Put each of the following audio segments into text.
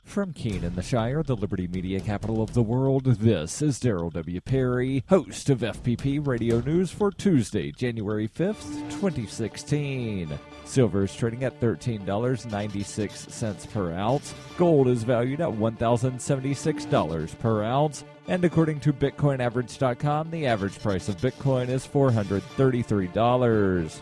From Keene in the Shire, the Liberty Media capital of the world, this is Daryl W. Perry, host of FPP Radio News for Tuesday, January 5th, 2016. Silver is trading at $13.96 per ounce. Gold is valued at $1,076 per ounce. And according to BitcoinAverage.com, the average price of Bitcoin is $433.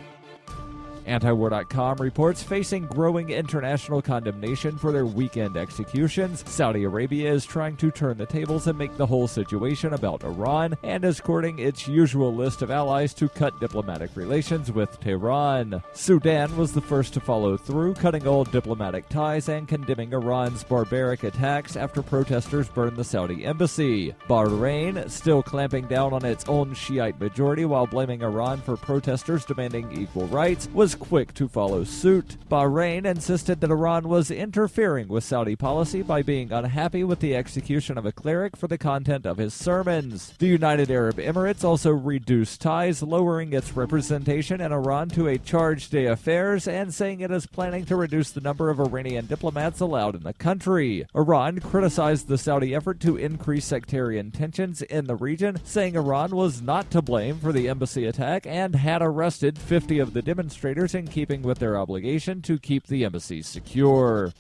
Antiwar.com reports facing growing international condemnation for their weekend executions. Saudi Arabia is trying to turn the tables and make the whole situation about Iran, and is courting its usual list of allies to cut diplomatic relations with Tehran. Sudan was the first to follow through, cutting all diplomatic ties and condemning Iran's barbaric attacks after protesters burned the Saudi embassy. Bahrain, still clamping down on its own Shiite majority while blaming Iran for protesters demanding equal rights, was quick to follow suit. Bahrain insisted that Iran was interfering with Saudi policy by being unhappy with the execution of a cleric for the content of his sermons. The United Arab Emirates also reduced ties, lowering its representation in Iran to a charge d'affaires and saying it is planning to reduce the number of Iranian diplomats allowed in the country. Iran criticized the Saudi effort to increase sectarian tensions in the region, saying Iran was not to blame for the embassy attack and had arrested 50 of the demonstrators in keeping with their obligation to keep the embassy secure.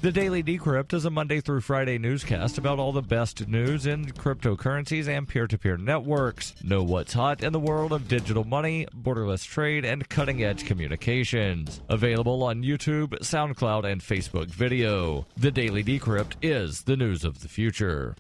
The Daily Decrypt is a Monday through Friday newscast about all the best news in cryptocurrencies and peer-to-peer networks. Know what's hot in the world of digital money, borderless trade, and cutting-edge communications. Available on YouTube, SoundCloud, and Facebook video. The Daily Decrypt is the news of the future.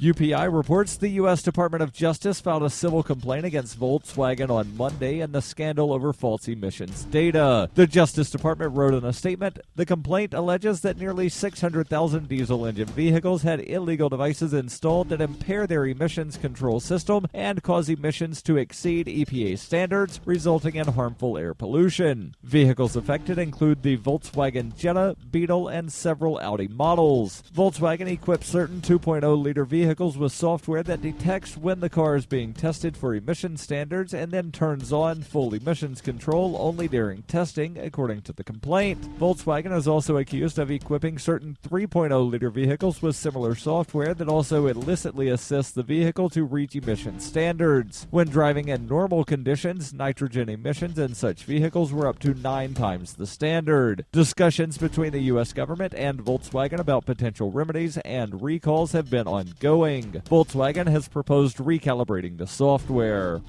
UPI reports the U.S. Department of Justice filed a civil complaint against Volkswagen on Monday in the scandal over false emissions data. The Justice Department wrote in a statement, "The complaint alleges that nearly 600,000 diesel engine vehicles had illegal devices installed that impair their emissions control system and cause emissions to exceed EPA standards, resulting in harmful air pollution. Vehicles affected include the Volkswagen Jetta, Beetle, and several Audi models. Volkswagen equips certain 2.0-liter vehicles with software that detects when the car is being tested for emission standards and then turns on full emissions control only during testing, according to the complaint. Volkswagen is also accused of equipping certain 3.0-liter vehicles with similar software that also illicitly assists the vehicle to reach emission standards. When driving in normal conditions, nitrogen emissions in such vehicles were up to 9 times the standard. Discussions between the U.S. government and Volkswagen about potential remedies and recalls have been ongoing. Volkswagen has proposed recalibrating the software.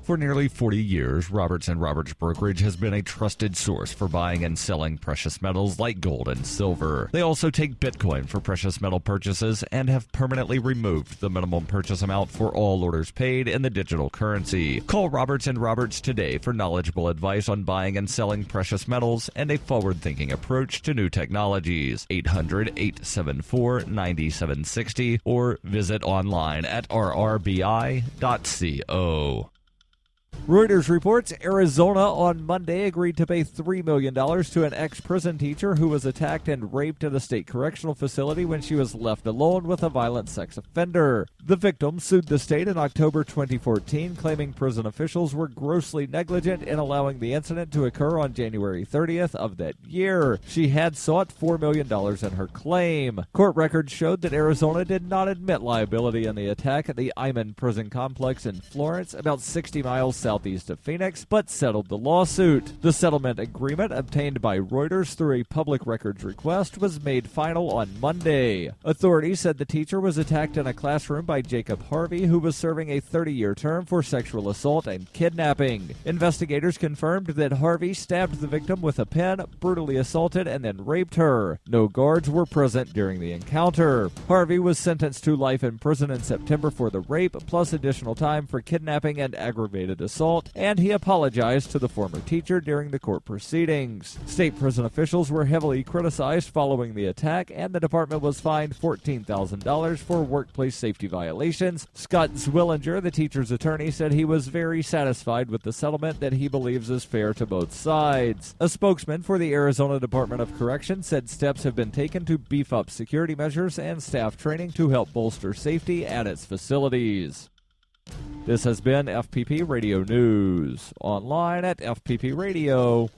For nearly 40 years, Roberts & Roberts Brokerage has been a trusted source for buying and selling precious metals like gold and silver. They also take Bitcoin for precious metal purchases and have permanently removed the minimum purchase amount for all orders paid in the digital currency. Call Roberts & Roberts today for knowledgeable advice on buying and selling precious metals and a forward-thinking approach to new technologies. 800-874-9760 or visit online at rrbi.co. Reuters reports Arizona on Monday agreed to pay $3 million to an ex-prison teacher who was attacked and raped at a state correctional facility when she was left alone with a violent sex offender. The victim sued the state in October 2014, claiming prison officials were grossly negligent in allowing the incident to occur on January 30th of that year. She had sought $4 million in her claim. Court records showed that Arizona did not admit liability in the attack at the Iman prison complex in Florence, about 60 miles southeast of Phoenix, but settled the lawsuit. The settlement agreement, obtained by Reuters through a public records request, was made final on Monday. Authorities said the teacher was attacked in a classroom by Jacob Harvey, who was serving a 30-year term for sexual assault and kidnapping. Investigators confirmed that Harvey stabbed the victim with a pen, brutally assaulted, and then raped her. No guards were present during the encounter. Harvey was sentenced to life in prison in September for the rape, plus additional time for kidnapping and aggravated assault, and he apologized to the former teacher during the court proceedings. State prison officials were heavily criticized following the attack, and the department was fined $14,000 for workplace safety violations. Scott Zwillinger, the teacher's attorney, said he was very satisfied with the settlement that he believes is fair to both sides. A spokesman for the Arizona Department of Corrections said steps have been taken to beef up security measures and staff training to help bolster safety at its facilities. This has been FPP Radio News, online at fppradio.com.